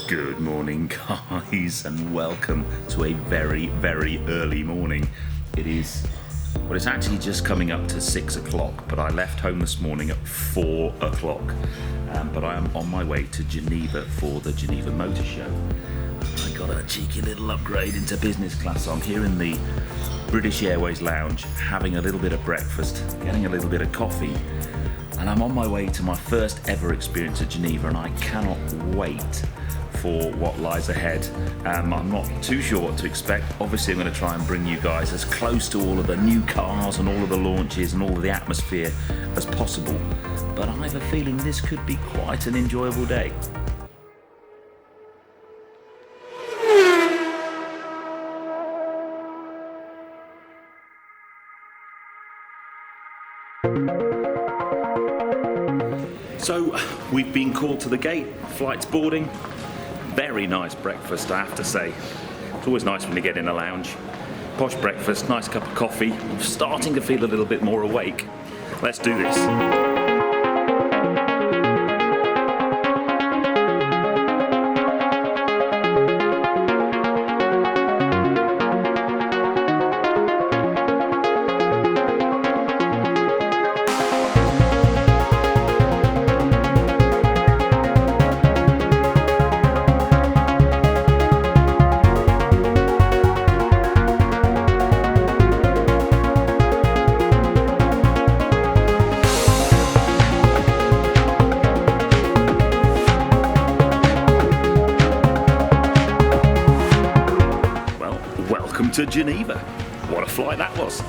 Good morning, guys, and welcome to a very, very early morning. It is, well, it's actually just coming up to 6 o'clock, but I left home this morning at 4 o'clock. But I am on my way to Geneva for the Geneva Motorshow. I got a cheeky little upgrade into business class. So I'm here in the British Airways lounge, having a little bit of breakfast, getting a little bit of coffee, and I'm on my way to my first ever experience at Geneva, and I cannot wait for what lies ahead. I'm not too sure what to expect. Obviously I'm going to try and bring you guys as close to all of the new cars and all of the launches and all of the atmosphere as possible, but I have a feeling this could be quite an enjoyable day. So we've been called to the gate, flight's boarding. Very nice breakfast, I have to say. It's always nice when you get in a lounge. Posh breakfast, nice cup of coffee. I'm starting to feel a little bit more awake. Let's do this. To Geneva. What a flight that was.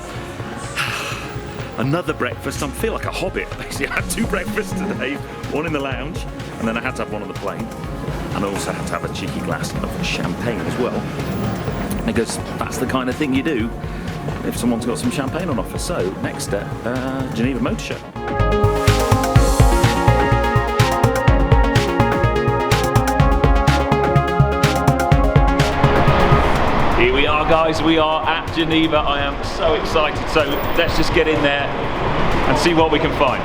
Another breakfast. I feel like a hobbit. Basically, I had two breakfasts today, one in the lounge, and then I had to have one on the plane. And I also had to have a cheeky glass of champagne as well, because that's the kind of thing you do if someone's got some champagne on offer. So, next step, Geneva Motorshow. Here we are, guys, we are at Geneva. I am so excited, so let's just get in there and see what we can find.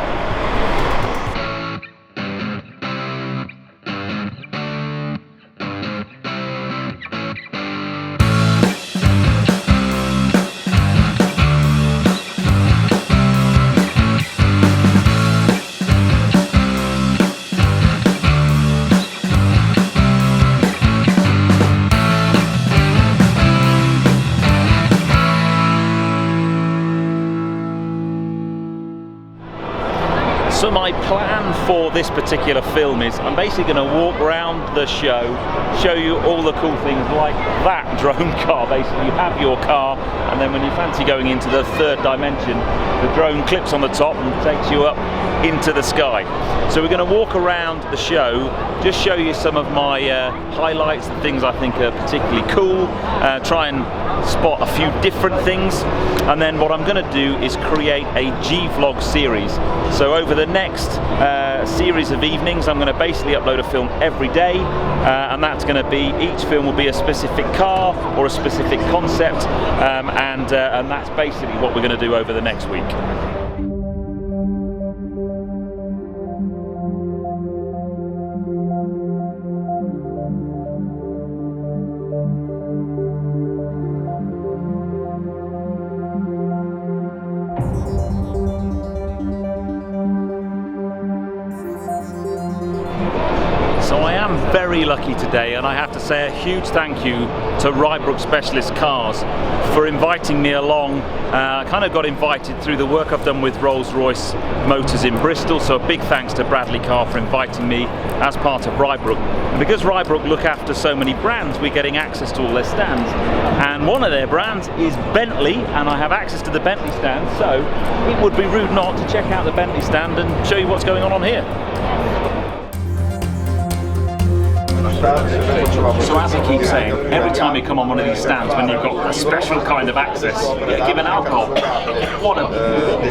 So my plan for this particular film is I'm basically going to walk around the show, show you all the cool things like that drone car. Basically you have your car, and then when you fancy going into the third dimension, the drone clips on the top and takes you up into the sky. So we're going to walk around the show, just show you some of my highlights, the things I think are particularly cool, try and spot a few different things, and then what I'm going to do is create a GVLOG series. So over the next series of evenings I'm going to basically upload a film every day, and that's going to be, each film will be a specific car or a specific concept, and that's basically what we're going to do over the next week. So I am very lucky today, and I have to say a huge thank you to Ryebrook Specialist Cars for inviting me along. I kind of got invited through the work I've done with Royce Motors in Bristol, so a big thanks to Bradley Carr for inviting me as part of Ryebrook. And because Ryebrook look after so many brands, we're getting access to all their stands, and one of their brands is Bentley, and I have access to the Bentley stand, so it would be rude not to check out the Bentley stand and show you what's going on here. So as I keep saying, every time you come on one of these stands, when you've got a special kind of access, you're given alcohol. What a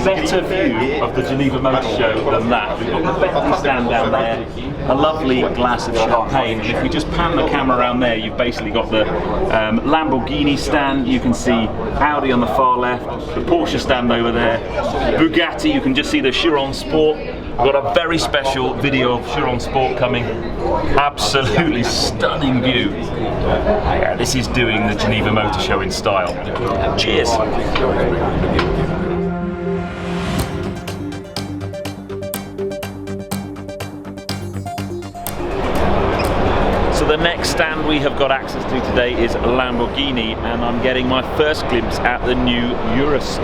better view of the Geneva Motorshow than that. We've got the Bentley stand down there, a lovely glass of champagne. And if you just pan the camera around there, you've basically got the Lamborghini stand. You can see Audi on the far left, the Porsche stand over there, Bugatti. You can just see the Chiron Sport. We've got a very special video of Chiron Sport coming. Absolutely stunning view. Yeah, this is doing the Geneva Motorshow in style. Cheers. So the next stand we have got access to today is Lamborghini, and I'm getting my first glimpse at the new Urus.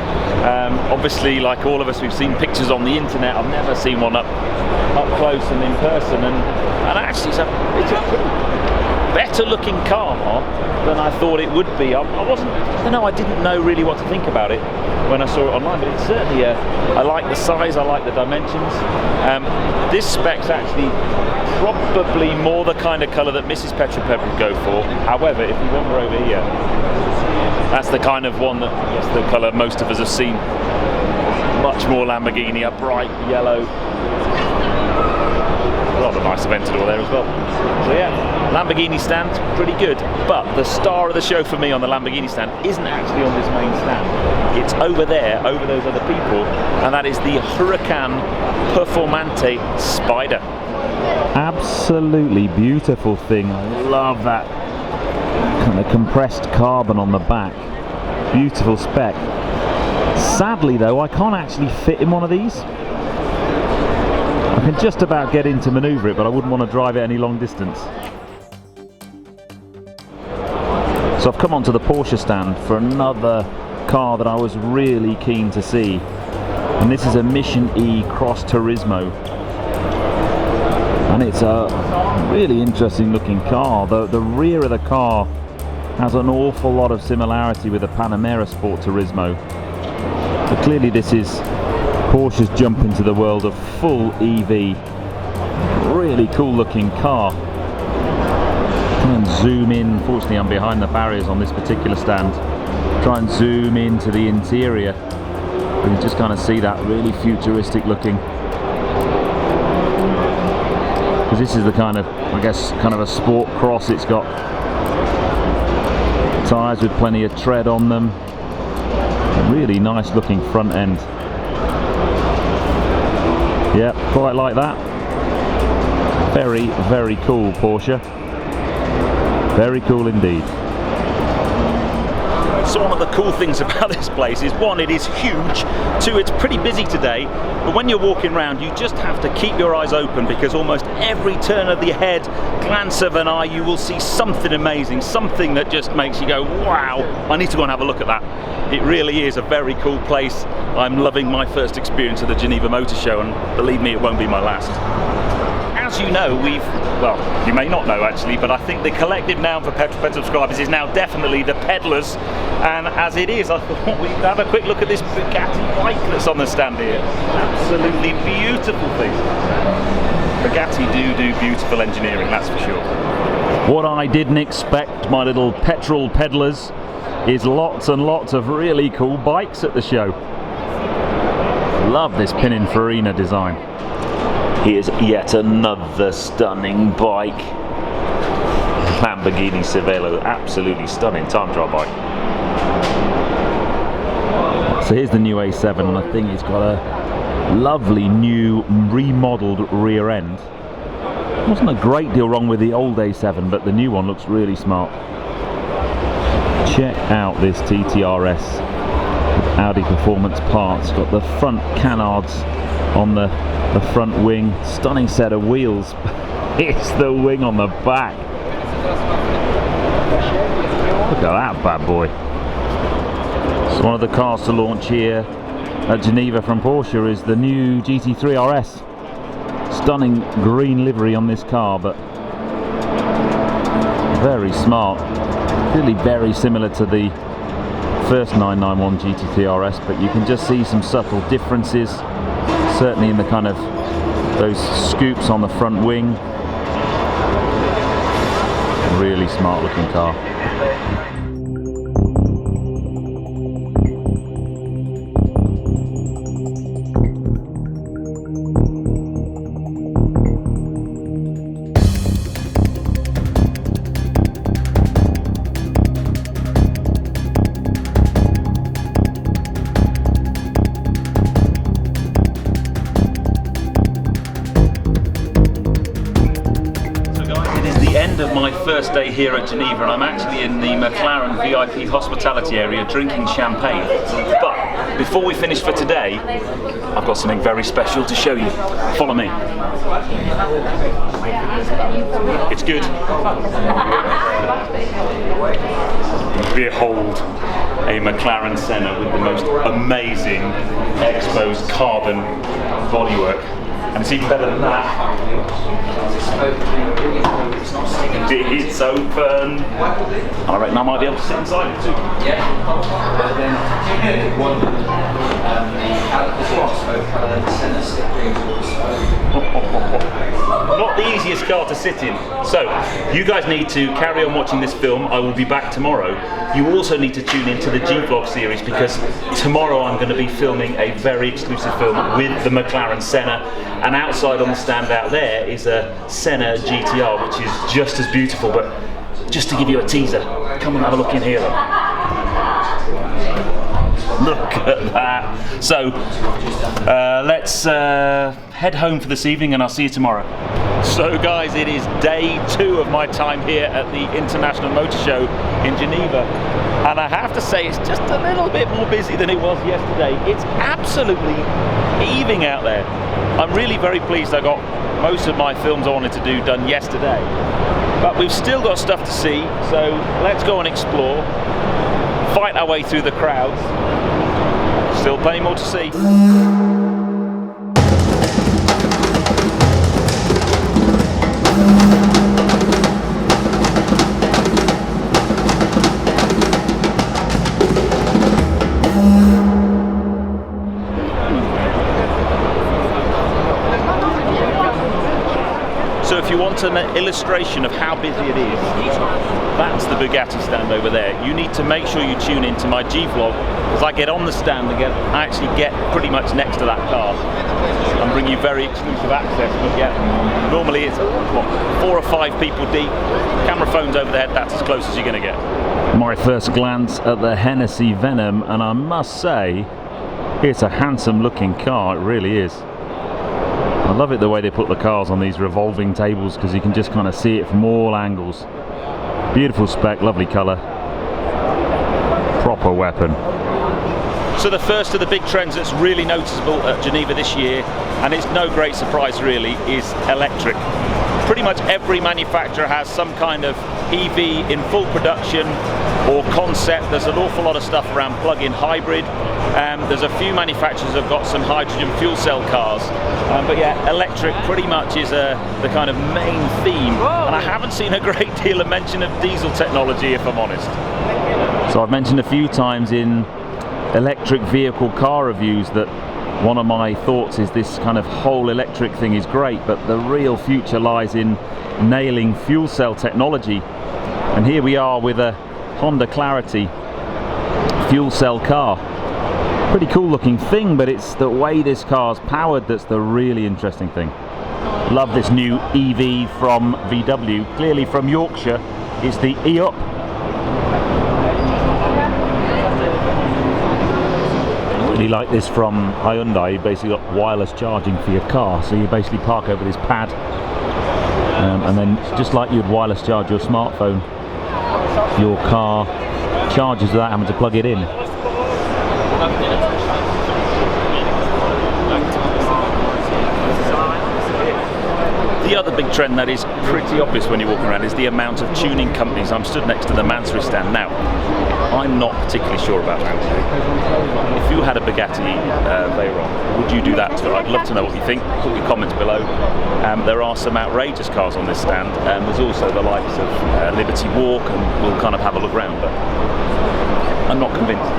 Obviously, like all of us, we've seen pictures on the internet. I've never seen one up close and in person, and actually it's a pretty better looking car than I thought it would be. I didn't know really what to think about it when I saw it online, but it's certainly I like the size, I like the dimensions. This spec's actually probably more the kind of colour that Mrs. Petrol would go for. However, if you remember over here, that's the kind of one that, I guess, the colour most of us have seen. Much more Lamborghini, a bright yellow. A lot of nice Aventador there as well. So yeah, Lamborghini stand, pretty good. But the star of the show for me on the Lamborghini stand isn't actually on this main stand. It's over there, over those other people, and that is the Huracan Performante Spider. Absolutely beautiful thing. I love that kind of compressed carbon on the back. Beautiful spec. Sadly though, I can't actually fit in one of these. I can just about get in to manoeuvre it, but I wouldn't want to drive it any long distance. So I've come onto the Porsche stand for another car that I was really keen to see, and this is a Mission E Cross Turismo, and it's a really interesting looking car. The rear of the car has an awful lot of similarity with the Panamera Sport Turismo, but clearly this is Porsche's jump into the world of full EV. Really cool looking car. Try and zoom in. Fortunately, I'm behind the barriers on this particular stand. Try and zoom into the interior. You can just kind of see that really futuristic looking. Because this is the kind of, I guess, kind of a sport cross. It's got tyres with plenty of tread on them. Really nice looking front end. Yeah, quite like that. Very, very cool Porsche. Very cool indeed. So one of the cool things about this place is, one, it is huge, two, it's pretty busy today, but when you're walking around you just have to keep your eyes open, because almost every turn of the head, glance of an eye, you will see something amazing, something that just makes you go, wow, I need to go and have a look at that. It really is a very cool place. I'm loving my first experience of the Geneva Motorshow, and believe me, it won't be my last. As you know, well, you may not know actually, but I think the collective noun for Petrol subscribers is now definitely the peddlers, and as it is, I thought we'd have a quick look at this Bugatti bike that's on the stand here. Absolutely beautiful thing. Bugatti do beautiful engineering, that's for sure. What I didn't expect, my little petrol peddlers, is lots and lots of really cool bikes at the show. Love this Pininfarina design. Here's yet another stunning bike. Lamborghini Cervelo, absolutely stunning time trial bike. So here's the new A7, and I think it's got a lovely new remodeled rear end. Wasn't a great deal wrong with the old A7, but the new one looks really smart. Check out this TTRS with Audi Performance parts. Got the front canards on the front wing, stunning set of wheels. It's the wing on the back. Look at that bad boy. So one of the cars to launch here at Geneva from Porsche is the new GT3 RS. Stunning green livery on this car, but very smart. Really very similar to the first 991 GT3 RS, but you can just see some subtle differences, certainly in the kind of those scoops on the front wing. Really smart looking car. end of my first day here at Geneva, and I'm actually in the McLaren VIP hospitality area drinking champagne. But before we finish for today, I've got something very special to show you. Follow me. It's good. Behold a McLaren Senna with the most amazing exposed carbon bodywork. And it's even better than that. It's open. I reckon I might be able to sit inside it too. Not the easiest car to sit in. So, you guys need to carry on watching this film. I will be back tomorrow. You also need to tune into the GVLOG series, because tomorrow I'm going to be filming a very exclusive film with the McLaren Senna. And outside on the stand out there is a Senna GTR, which is just as beautiful. But just to give you a teaser, come and have a look in here. Look at that. So let's head home for this evening, and I'll see you tomorrow. So guys, it is day 2 of my time here at the International Motorshow in Geneva, and I have to say it's just a little bit more busy than it was yesterday. It's absolutely heaving out there. I'm really very pleased I got most of my films I wanted to do done yesterday, but we've still got stuff to see, so let's go and explore, fight our way through the crowds. Still plenty more to see. So if you want an illustration of how busy it is, that's the Bugatti stand over there. You need to make sure you tune into my G-Vlog, as I get on the stand and I actually get pretty much next to that car and bring you very exclusive access. But yeah, normally it's what, 4 or 5 people deep, camera phones over the head, that's as close as you're going to get. My first glance at the Hennessy Venom, and I must say, it's a handsome looking car, it really is. I love it the way they put the cars on these revolving tables, because you can just kind of see it from all angles. Beautiful spec, lovely colour, proper weapon. So the first of the big trends that's really noticeable at Geneva this year, and it's no great surprise really, is electric. Pretty much every manufacturer has some kind of EV in full production or concept. There's an awful lot of stuff around plug-in hybrid. There's a few manufacturers that have got some hydrogen fuel cell cars, but yeah, electric pretty much is the kind of main theme. And I haven't seen a great deal of mention of diesel technology, if I'm honest. So I've mentioned a few times in electric vehicle car reviews that one of my thoughts is this kind of whole electric thing is great, but the real future lies in nailing fuel cell technology. And here we are with a Honda Clarity fuel cell car. Pretty cool looking thing, but it's the way this car's powered that's the really interesting thing. Love this new EV from VW, clearly from Yorkshire. It's the E-Up. Really like this from Hyundai. You basically got wireless charging for your car, so you basically park over this pad, and then just like you'd wireless charge your smartphone, your car charges without having to plug it in. The other big trend that is pretty obvious when you're walking around is the amount of tuning companies. I'm stood next to the Mansory stand now. I'm not particularly sure about Mansory. If you had a Bugatti Veyron, would you do that too? I'd love to know what you think. Put your comments below. There are some outrageous cars on this stand. There's also the likes of Liberty Walk, and we'll kind of have a look around, but I'm not convinced.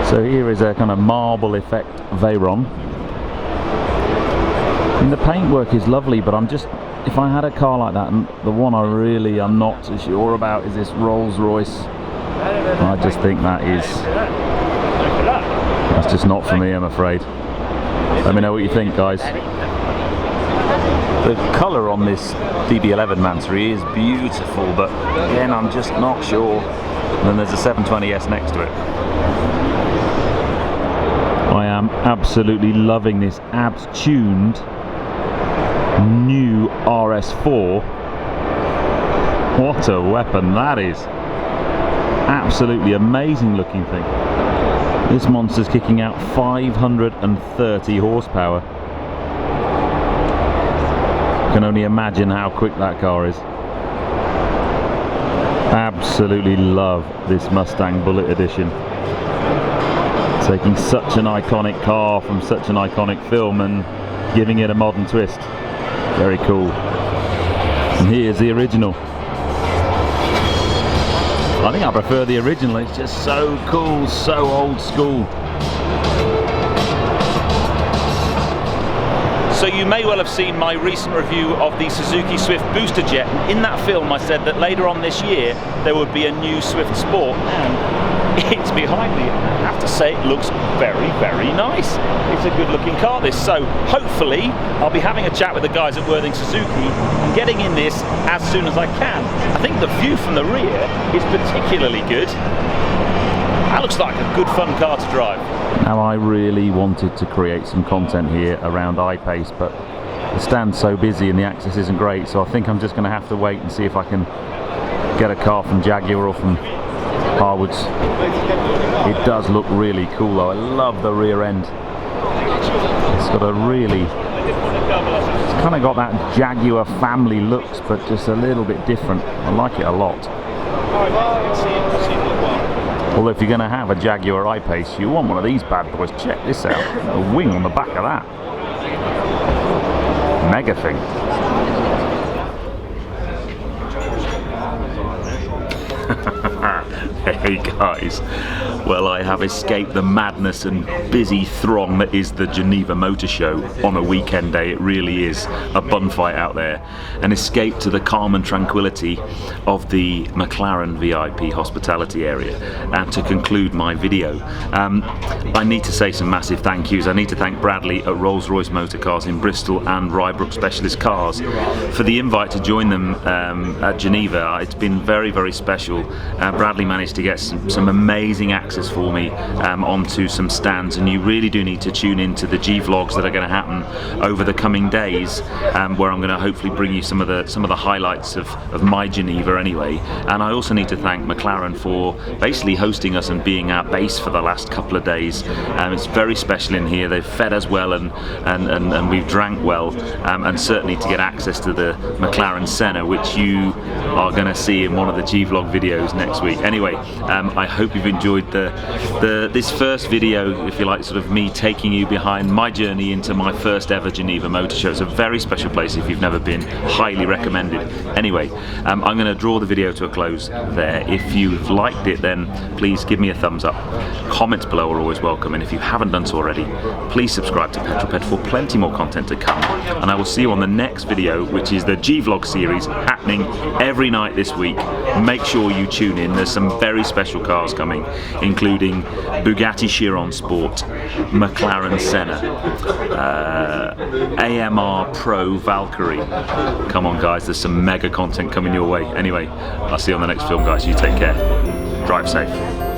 So here is a kind of marble effect Veyron. And the paintwork is lovely, but if I had a car like that, and the one I'm not so sure about is this Rolls Royce. I just think that's just not for me, I'm afraid. Let me know what you think, guys. The colour on this DB11 Mansory is beautiful, but again, I'm just not sure. And then there's a 720S next to it. I am absolutely loving this abs-tuned new RS4 What a weapon that is. Absolutely amazing looking thing. This monster's kicking out 530 horsepower. Can only imagine how quick that car is. Absolutely love this Mustang Bullet Edition. Taking such an iconic car from such an iconic film and giving it a modern twist. Very cool. And here's the original. I think I prefer the original. It's just so cool, so old school. So you may well have seen my recent review of the Suzuki Swift Booster Jet. In that film I said that later on this year there would be a new Swift Sport, and it's behind me. I have to say it looks very, very nice. It's a good looking car, this. So hopefully I'll be having a chat with the guys at Worthing Suzuki and getting in this as soon as I can. I think the view from the rear is particularly good. That looks like a good fun car to drive. Now I really wanted to create some content here around I-Pace, but the stand's so busy and the access isn't great, so I think I'm just going to have to wait and see if I can get a car from Jaguar or from Harwoods. It does look really cool though. I love the rear end. It's got a really, it's kind of got that Jaguar family looks, but just a little bit different. I like it a lot. Although if you're going to have a Jaguar I-Pace, you want one of these bad boys. Check this out. A wing on the back of that. Mega thing. Hey guys, well, I have escaped the madness and busy throng that is the Geneva Motorshow on a weekend day. It really is a bun fight out there, and escaped to the calm and tranquility of the McLaren VIP hospitality area. And to conclude my video, I need to say some massive thank yous. I need to thank Bradley at Rolls-Royce Motorcars in Bristol and Ryebrook Specialist Cars for the invite to join them at Geneva. It's been very, very special. Bradley managed to get some amazing access for me onto some stands, and you really do need to tune into the G-vlogs that are going to happen over the coming days, where I'm going to hopefully bring you some of the highlights of my Geneva anyway. And I also need to thank McLaren for basically hosting us and being our base for the last couple of days. It's very special in here. They've fed us well and we've drank well, and certainly to get access to the McLaren Senna, which you are going to see in one of the G-vlog videos next week. Anyway, I hope you've enjoyed this first video, if you like, sort of me taking you behind my journey into my first ever Geneva Motor Show. It's a very special place if you've never been. Highly recommended. Anyway, I'm going to draw the video to a close there. If you've liked it, then please give me a thumbs up. Comments below are always welcome, and if you haven't done so already, please subscribe to Petrol for plenty more content to come. And I will see you on the next video, which is the GVLOG series happening every night this week. Make sure you tune in. There's some very special cars coming, including Bugatti Chiron Sport, McLaren Senna, AMR Pro Valkyrie. Come on guys, there's some mega content coming your way. Anyway, I'll see you on the next film guys. You take care. Drive safe.